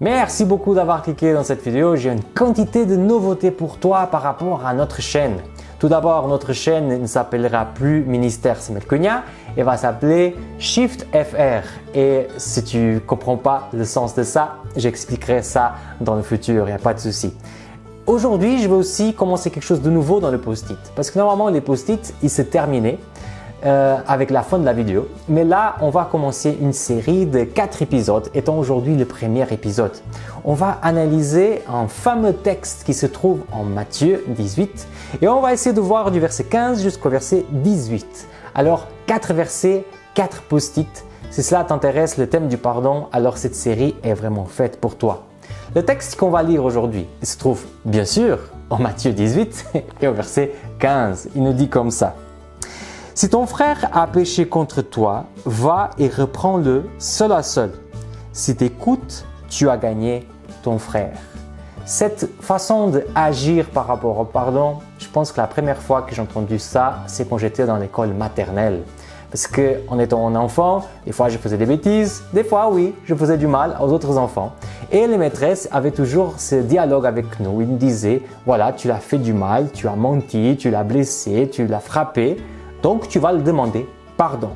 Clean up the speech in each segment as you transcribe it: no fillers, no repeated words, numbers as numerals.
Merci beaucoup d'avoir cliqué dans cette vidéo. J'ai une quantité de nouveautés pour toi par rapport à notre chaîne. Tout d'abord, notre chaîne ne s'appellera plus Ministère Semel Konya, elle va s'appeler Shift FR. Et si tu ne comprends pas le sens de ça, j'expliquerai ça dans le futur, il n'y a pas de souci. Aujourd'hui, je vais aussi commencer quelque chose de nouveau dans le post-it. Parce que normalement, les post-it, ils se terminaient avec la fin de la vidéo. Mais là, on va commencer une série de 4 épisodes, étant aujourd'hui le premier épisode. On va analyser un fameux texte qui se trouve en Matthieu 18 et on va essayer de voir du verset 15 jusqu'au verset 18. Alors, 4 versets, 4 post-it. Si cela t'intéresse, le thème du pardon, alors cette série est vraiment faite pour toi. Le texte qu'on va lire aujourd'hui se trouve bien sûr en Matthieu 18 et au verset 15. Il nous dit comme ça. Si ton frère a péché contre toi, va et reprends-le seul à seul. Si t'écoutes, tu as gagné ton frère. Cette façon d'agir par rapport au pardon, je pense que la première fois que j'ai entendu ça, c'est quand j'étais dans l'école maternelle. Parce qu'en étant un enfant, des fois je faisais des bêtises, des fois oui, je faisais du mal aux autres enfants. Et les maîtresses avaient toujours ce dialogue avec nous. Ils nous disaient, voilà, tu l'as fait du mal, tu as menti, tu l'as blessé, tu l'as frappé. Donc, tu vas le demander pardon.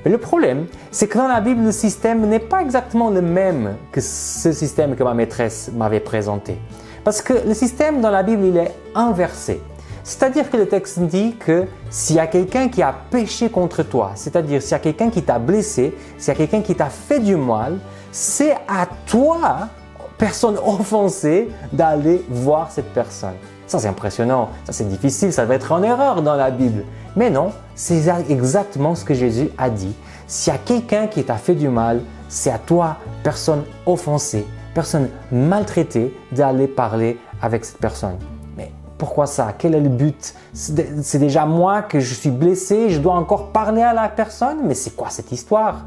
Mais le problème, c'est que dans la Bible, le système n'est pas exactement le même que ce système que ma maîtresse m'avait présenté. Parce que le système dans la Bible, il est inversé. C'est-à-dire que le texte dit que s'il y a quelqu'un qui a péché contre toi, c'est-à-dire s'il y a quelqu'un qui t'a blessé, s'il y a quelqu'un qui t'a fait du mal, c'est à toi, personne offensée, d'aller voir cette personne. Ça, c'est impressionnant, ça c'est difficile, ça va être en erreur dans la Bible. Mais non, c'est exactement ce que Jésus a dit. S'il y a quelqu'un qui t'a fait du mal, c'est à toi, personne offensée, personne maltraitée, d'aller parler avec cette personne. Mais pourquoi ça? Quel est le but? C'est déjà moi que je suis blessé, je dois encore parler à la personne? Mais c'est quoi cette histoire?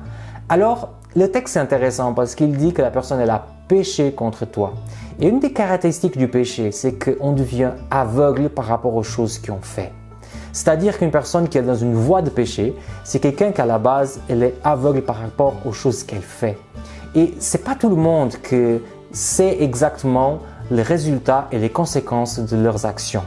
Alors, le texte est intéressant parce qu'il dit que la personne elle a péché contre toi. Et une des caractéristiques du péché, c'est qu'on devient aveugle par rapport aux choses qu'on fait. C'est-à-dire qu'une personne qui est dans une voie de péché, c'est quelqu'un qu'à la base, elle est aveugle par rapport aux choses qu'elle fait. Et ce n'est pas tout le monde qui sait exactement les résultats et les conséquences de leurs actions.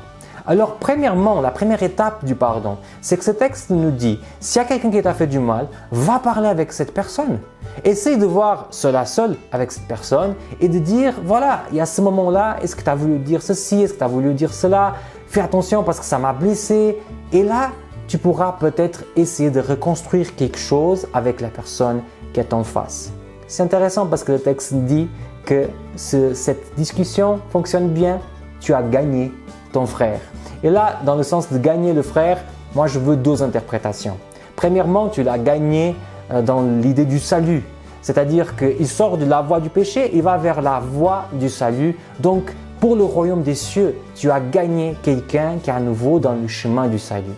Alors, premièrement, la première étape du pardon, c'est que ce texte nous dit, s'il y a quelqu'un qui t'a fait du mal, va parler avec cette personne. Essaye de voir seul à seul avec cette personne et de dire, voilà, il y a ce moment-là, est-ce que tu as voulu dire ceci, est-ce que tu as voulu dire cela? Fais attention parce que ça m'a blessé. Et là, tu pourras peut-être essayer de reconstruire quelque chose avec la personne qui est en face. C'est intéressant parce que le texte dit que cette discussion fonctionne bien, tu as gagné ton frère. Et là, dans le sens de gagner le frère, moi je veux 2 interprétations. Premièrement, tu l'as gagné dans l'idée du salut. C'est-à-dire qu'il sort de la voie du péché, il va vers la voie du salut. Donc, pour le royaume des cieux, tu as gagné quelqu'un qui est à nouveau dans le chemin du salut.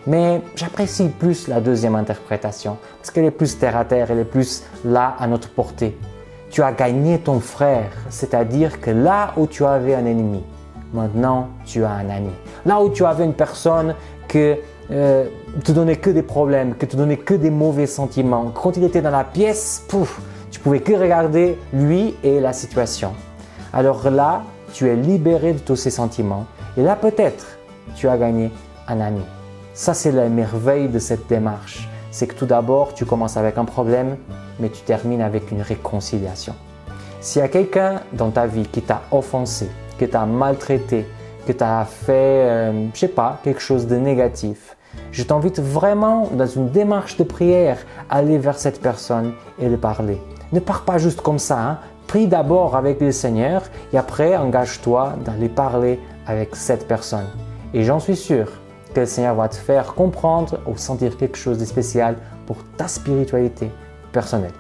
Mais j'apprécie plus la deuxième interprétation parce qu'elle est plus terre à terre, elle est plus là à notre portée. Tu as gagné ton frère, c'est-à-dire que là où tu avais un ennemi, maintenant tu as un ami. Là où tu avais une personne qui te donnait que des problèmes, qui te donnait que des mauvais sentiments, quand il était dans la pièce, tu pouvais que regarder lui et la situation. Alors là, tu es libéré de tous ces sentiments et là peut-être tu as gagné un ami. Ça c'est la merveille de cette démarche. C'est que tout d'abord tu commences avec un problème mais tu termines avec une réconciliation. S'il y a quelqu'un dans ta vie qui t'a offensé, qui t'a maltraité, que tu as fait, je sais pas, quelque chose de négatif, je t'invite vraiment dans une démarche de prière à aller vers cette personne et de parler. Ne pars pas juste comme ça, hein. Prie d'abord avec le Seigneur et après engage-toi d'aller parler avec cette personne. Et j'en suis sûr que le Seigneur va te faire comprendre ou sentir quelque chose de spécial pour ta spiritualité personnelle.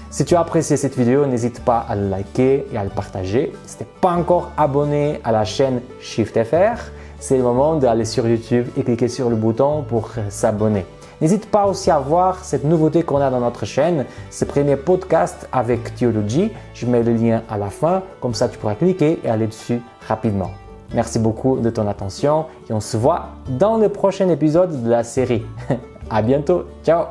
Si tu as apprécié cette vidéo, n'hésite pas à le liker et à le partager. Si tu n'es pas encore abonné à la chaîne Shift FR, c'est le moment d'aller sur YouTube et cliquer sur le bouton pour s'abonner. N'hésite pas aussi à voir cette nouveauté qu'on a dans notre chaîne, ce premier podcast avec théologie. Je mets le lien à la fin, comme ça tu pourras cliquer et aller dessus rapidement. Merci beaucoup de ton attention et on se voit dans le prochain épisode de la série. À bientôt, ciao!